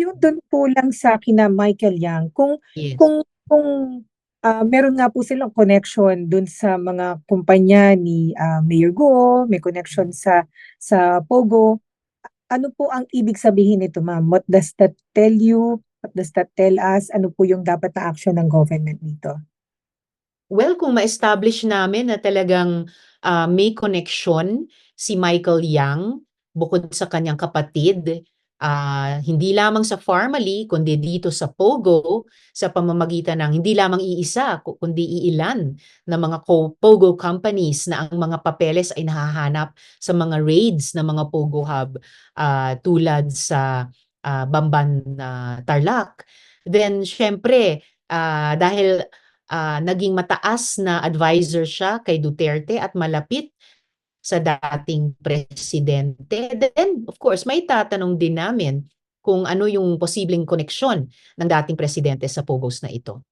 Yung dun po lang sa kina Michael Yang, Yes. kung meron nga po silang connection dun sa mga kumpanya ni Mayor Guo, may connection sa Pogo. Ano po ang ibig sabihin nito, ma'am? What does that tell you? What does that tell us? Ano po yung dapat na action ng government nito? Well, kung ma-establish namin na talagang may connection si Michael Yang bukod sa kanyang kapatid, hindi lamang sa Pharmally kundi dito sa Pogo sa pamamagitan ng hindi lamang iisa kundi iilan na mga Pogo companies na ang mga papeles ay nahahanap sa mga raids ng mga Pogo Hub tulad sa Bamban Tarlac. Then syempre dahil naging mataas na advisor siya kay Duterte at malapit sa dating presidente. Then, of course, may tatanong din namin kung ano yung posibleng koneksyon ng dating presidente sa Pogos na ito.